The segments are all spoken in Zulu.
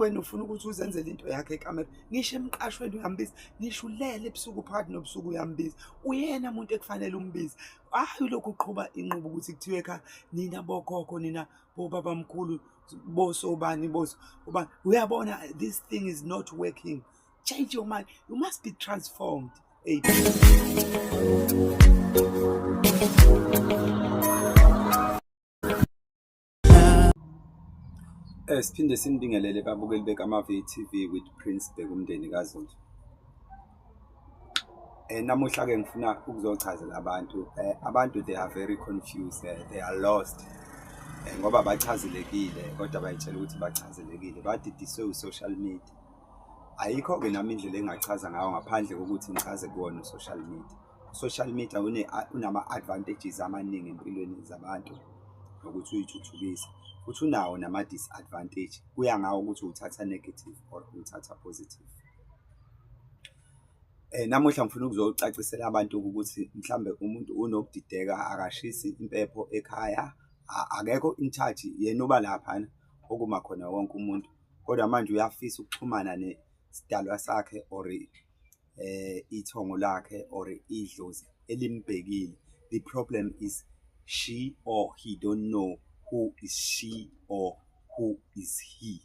wena ufuna ukuthi uzenzele into yakhe ekamera, ngisho emqashweni uyambiza, ngisho ulele ebusuku phakathi nobusuku uyambiza, uyena umuntu ekufanele umbize. Hayi lokhu uqhuba inqubo ukuthi kuthiwe ekhaya nina bokhokho, nina bobabamkhulu, bosobani, ubani. Uyabona, this thing is not working. Change your mind. You must be transformed. Siphinde sinibingelele babukeli bekama-VTV with Prince Bheka umndeni kaZulu. Namuhla-ke ngifuna ukuzochazela abantu they are very confused, they are lost. Ngoba bachazelekile kodwa bayitshela ukuthi bachazelekile, badidiswe u-social media. Ayikho-ke nami indlela engachaza ngayo ngaphandle kokuthi ngichaze kuwona u-social media. Social media unama-advantages amaningi empilweni zabantu nokuthi uyithuthukise, futhi unawo nama-disadvantage. Kuya ngawo ukuthi uthatha negative or uthatha positive. Namuhla ngifuna ukuzocacisela abantu ukuthi mhlambe umuntu unokudideka, akashisi impepho ekhaya, akekho in charge, yena uba laphana okuma khona wonke umuntu, kodwa manje uyafisa ukuxhumana nesidalwa sakhe or ithongo lakhe or idlozi elimbhekile. The problem is she or he don't know who is she or who is he.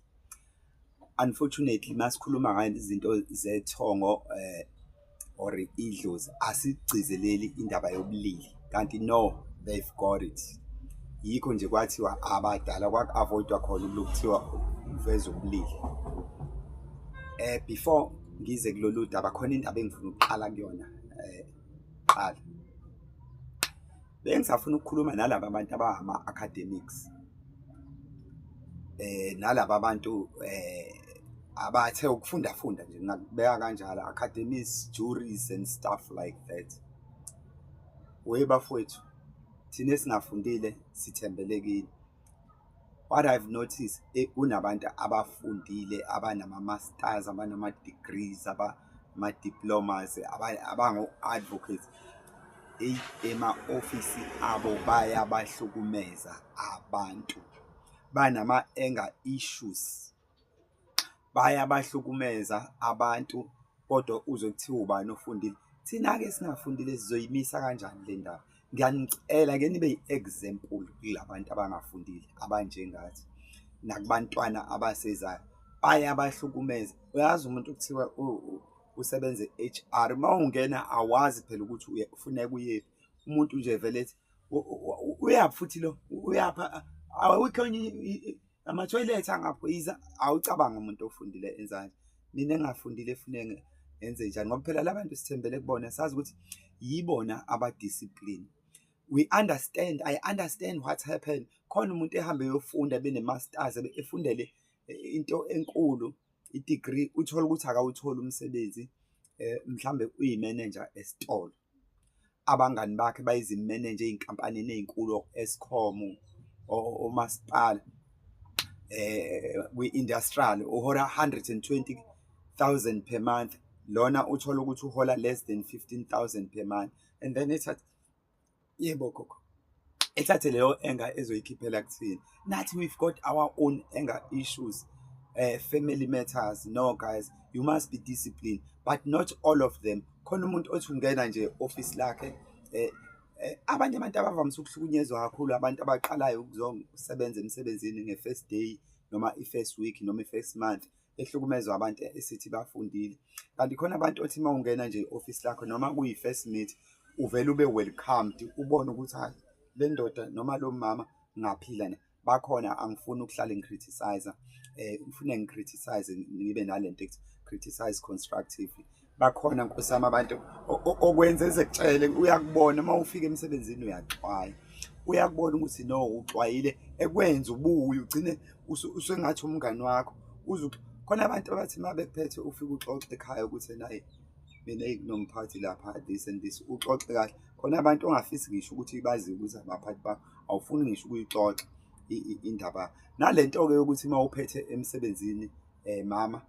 Unfortunately, masikhuluma ngayo izinto zethongo or idlozi, asigcizeleli indaba yobulili, kanti no, they've got it. Yikho nje kwathiwa abadala kwaku-avoidwa khona ukuthiwa uveza ubulili. Before ngize kulolu daba khona indaba engifuna ukuqala kuyona. Qala bengisafuna ukukhuluma nalabo abantu abangama-academics, nalabo abantu abathe ukufunda nje, ngakubeka kanjalo, academies, juries and stuff like that. Bafowethu, thina esingafundile sithembelekile. What I've noticed, kunabantu abafundile, abanama-masters, abanama-degrees, abama-diplomas, abango-advocates, ema-ofisi abo bayabahlukumeza abantu, banama-anger issues, bayabahlukumeza abantu, kodwa uzokuthiwa ubani ofundile. Thina-ke singafundile sizoyimisa kanjani le ndaba? Ngiyanicela ke nibe yi-example kulabantu abangafundile abanjengathi, nakubantwana abasezayo, bayabahlukumeza. Uyazi umuntu kuthiwa usebenze HR, uma ungena awazi phela ukuthi ufuneka uyephi. Umuntu nje vele ethi uyaphi futhi lo, uyapha, awukho ama-toilet angaphiza. Awucabanga umuntu ofundile enzani. Mina engafundile efuneka enze njani, ngoba phela labantu sithembele kubona, sazi ukuthi yibona abadiscipline. I understand what happened. Khona umuntu ehambe yofunda bene-masters, efundele into enkulu, i-degree, uthola ukuthi akawutholi umsebenzi, mhlambe uyi-manager esitolo. Abangani bakhe bayizi-manager ey'nkampanini ey'nkulu, Eskom, omasipala, kwi-industrial, uhola 120,000 per month. Lona uthola ukuthi uhola less than 15,000 per month. And then yebo gogo, ethathe leyo anger ezoyikhiphela kuthina. Nathi we've got our own anger issues, family matters. No guys, you must be disciplined, but not all of them. Khona umuntu othi ungena nje office lakhe, abanye abantu abavamise ukuhlukunyezwa kakhulu, abantu abaqalayo ukuzosebenza emsebenzini nge-first day noma i-first week noma i-first month, ehlukumezwa abantu esithi bafundile. Kanti khona abantu othi uma ungena nje i-office lakho noma kuyi-first meet, uvele ube welcomed, ubone ukuthi hayi le ndoda noma lo mama ngaphila ne. Bakhona, angifuni ukuhlala ngicriticize, ngifuna ngicriticize, ngibe nalento ethi criticize constructively. Bakhona nkosama abantu okwenza ezekutshele, uyakubona uma ufika emsebenzini uyaxwaya, uyakubona ukuthi no uxwayile, ekwenza ubuye ugcine usengathi umngani wakho. Khona abantu abathi uma bekuphethe ufika uxoxe ekhaya ukuthi naye mina nginomphathi lapha, this and this, uxoxe kahle. Khona abantu ongafisi ngisho ukuthi bazi ukuthi abaphathi bakho, awufuni ngisho ukuyixoxa indaba. Nalento-ke yokuthi uma uphethe emsebenzini, mama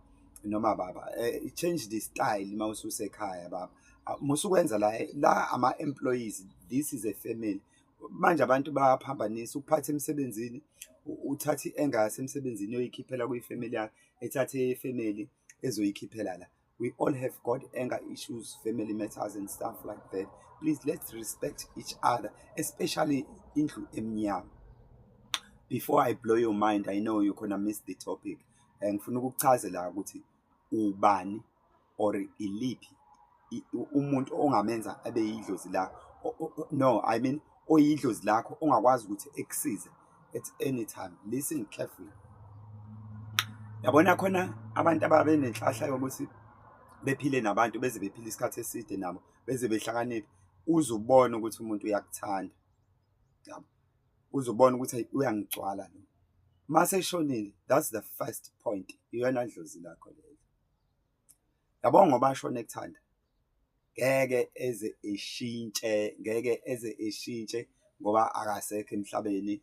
noma baba, change the style uma ususekhaya baba. Musukwenza la ama-employees, this is a family. Manje abantu bayaphambanisa ukuphatha emsebenzini, uthatha i-anger yasemsebenzini uyoyikhiphela kwi-family yakhe. ethathe family ezoyikhiphela la. We all have got anger issues, family matters and stuff like that. Please, let's respect each other, especially indlu emnyama. Before I blow your mind, I know you're gonna miss the topic. Ngifuna ukukuchazela ukuthi ubani or iliphi umuntu ongamenza abe yidlozi lakho. No, I mean oyidlozi lakho ongakwazi ukuthi ekusize at any time. Listen carefully. Yabona khona abantu ababe nenhlahla yokuthi bephile nabantu beze bephile isikhathi eside nabo beze behlakaniphe, uzubona ukuthi umuntu uyakuthanda. Yabo. Uzubona ukuthi uyangigcwala lo. Mase shonile, that's the first point. Iyona dlozi lakho leyo. Yabona ngoba ashone ekuthanda. Ngeke eze eshintshe ngoba akasekho emhlabeni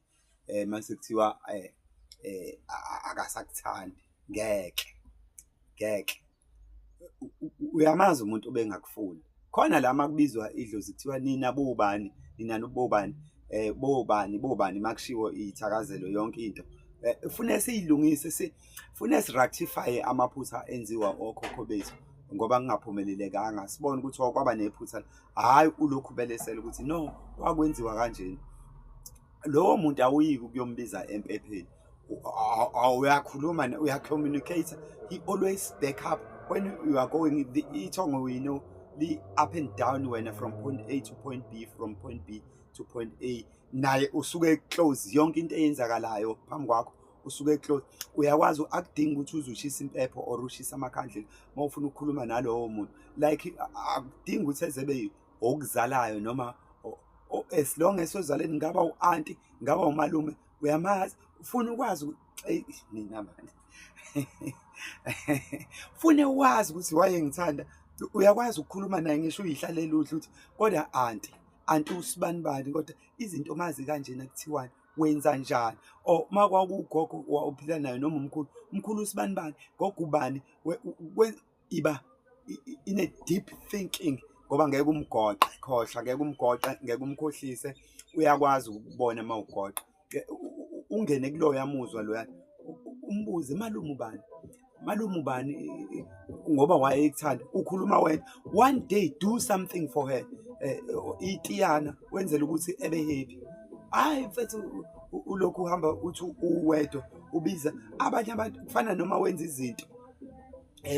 mase kuthiwa akasakuthandi. Ngeke uyamazi umuntu obengakufuni. Khona la makubizwa idlozi kuthiwa nina bobani, nina nobobani, bobani makushiwo ithakazelo yonke into. Ufune siyilungise ufune rectify amaphutha enziwa okhokho bethu ngoba ngingaphumelelekanga. Sibone ukuthi kwaba nephutha, hayi ulokhu belesela ukuthi no wakwenziwa kanjeni. Lowo muntu awuyiki ukuyombiza empepheni. Uyakhuluma, uyacommunicate. He always back up when you are going. Ithongo we know the up and down when from point A to point B, from point B to point A. Naye usuke close yonke into eyenzakalayo phambi kwakho usuke close. Uyakwazi akudinga ukuthi uzushisa impepho or ushisa amakhandlela mawufuna ukukhuluma nalowo muntu. Like akudinga ukuthi ezebe okuzalayo noma as long as uzaleni ngaba uanti ngaba umalume uyamazi ufuna ukwazi nina manje ufune wazi ukuthi wayengithanda. Uyakwazi ukukhuluma naye ngisho uyihlalela udla uthi kodwa anti usibanibani kodwa izinto mazi kanjena kuthiwani wenza njani or makwakugogo wawuphila nayo noma umkhulu usibanibani gogo ubani iba in a deep thinking ngoba ngeke umgoqe khohla, ngeke umgoqe, ngeke umkhohlise. Uyakwazi ukubona mawugoqa ungene kuloya yamuzwa loya umbuze malume ubani ngoba wayekuthanda ukhuluma wena. One day do something for her. Itiyana wenzela ukuthi ebe happy. Hayi mfethu ulokhu uhamba uthi uwedwa ubiza abanye abantu kufana noma wenza izinto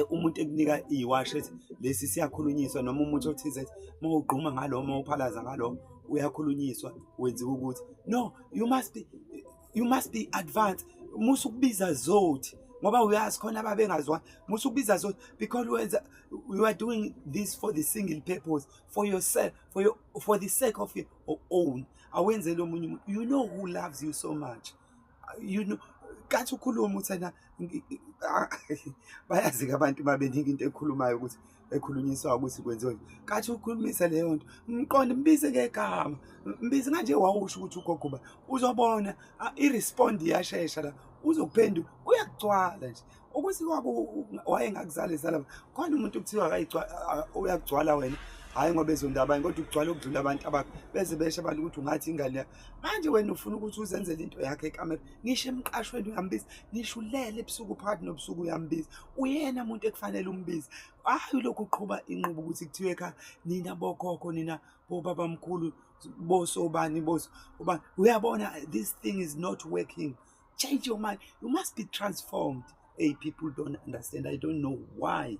umuntu ekunika iwash ethi lesi siyakhulunyiswa noma umuntu othize mawugquma ngalo mawuphalaza ngalo uyakhulunyiswa wenza ukuthi no, you must be advanced. Musu kubiza zothi ngoba uyazi khona ababengazwa musu kubiza zothi because you are doing this for the single purpose, for yourself, for the sake of your own. Awenzele omunye umuntu. You know who loves you so much. You know kathi ukhuluma uthena bayazi abantu babeningi into ekhulumayo ukuthi ekhulunyiswa ukuthi kwenziwe kathi ukhulumisa leyo nto mqonde mbize ngegama mbize kanje wawusho ukuthi ugogo uzobona irespond iyashesha la uzokuphendula uyakugcwala nje ukuthi kwabo wayengakuzalisa lapha khona umuntu kuthiwa akayigcwala uyakugcwala wena hayi ngoba ezondaba kodwa ukugcwala ukudlula abantu abakho beze beshe abantu ukuthi ungathi ingane manje wena ufuna ukuthi uzenzele into yakhe ekamera ngisho emqashweni uyambiza ngisho ulele ebusuku phakathi nobusuku uyambiza uyena umuntu ekufanele umbize. Hayi lokhu uqhuba inqubo ukuthi kuthiwe ekhaya nina bokhokho nina bobaba mkhulu bosobani ubani. Uyabona this thing is not working. Change your mind. You must be transformed. Hey, people don't understand. I don't know why.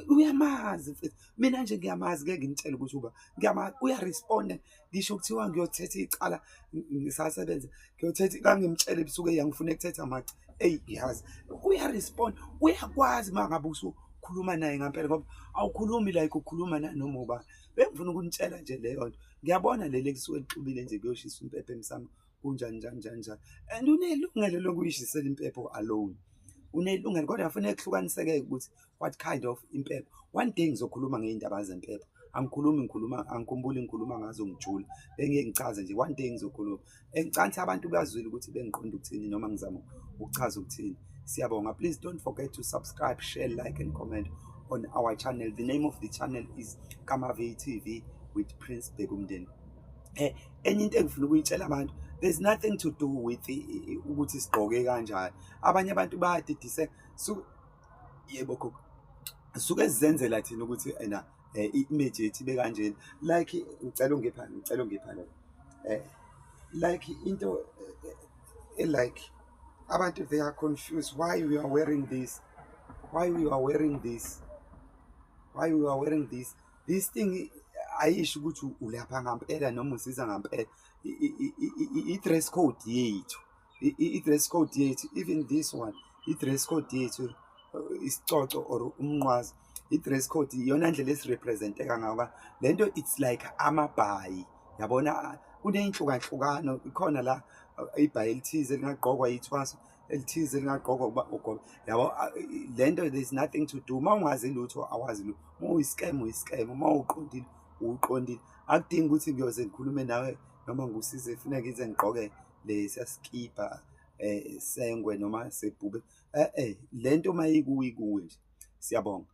Uyamazi mina nje ngiyamazi ngeke ngitshela ukuthi uba ngiyamazi uyaresponda ngisho kuthiwa ngiyothetha icala ngisasebenza ngiyothetha kangimtshela ebusuku eyangifuna ukuthetha amaci yazi uyaresponda uyakwazi mangabe usukhuluma naye ngempela ngoba awukhulumi like ukhuluma noma uba bengifuna ukunitshela nje leyo nto. Ngiyabona leli kusuke lixubile nje kuyoshisa impepho emsamo kunjani and unelungelo lokuyishisela impepho alone. Unelungelo kodwa kufanele kuhlukaniseke ukuthi what kind of impepho. One day ngizokhuluma ngeindaba zempepho. Angikhumbuli ngikhuluma ngazo ngijula. Bengeke ngichaze nje one day ngizokhuluma. Engicanthe abantu bazwile ukuthi bengiqonda ukuthini noma ngizama ukuchaza ukuthini. Siyabonga. Please don't forget to subscribe, share, like and comment on our channel. The name of the channel is Kamave TV with Prince Begumdeni. Enye into engifuna ukuyitshela abantu there's nothing to do with ukuthi sigqoke kanjani. Abanye abantu bayadidise yebo gogo, suke sizenzela thina ukuthi ena i-image yethu ibe kanjeni, like ngicela ungipha la like into like abantu they are confused why we are wearing this, why we are wearing this, why we are wearing this thing. Ayisho ukuthi ulapha ngampela noma usiza ngampela. I-dress code yethu, i-dress code yethu, even this one i-dress code yethu, isicoco or umnqwazi, i-dress code iyona ndlela esirepresenteka ngayo. Lento it's like amabhayi, yabona kuney'nhlukahlukano, ikhona la ibhayi elithize lingagqokwa yithwaso, elithize lingagqokwa ugogo, yabo. Lento there's nothing to do. Uma ungazi lutho awazi lutho, uma uyi-scam uyi-scam, uma uqondile uqondile. Akudingi ukuthi ngiyoze ngikhulume nawe noma ngusize funeka ngize ngigqoke lesiya skipa sengwe noma sebhube. Lento mayikuwe ikuwe nje. Siyabonga.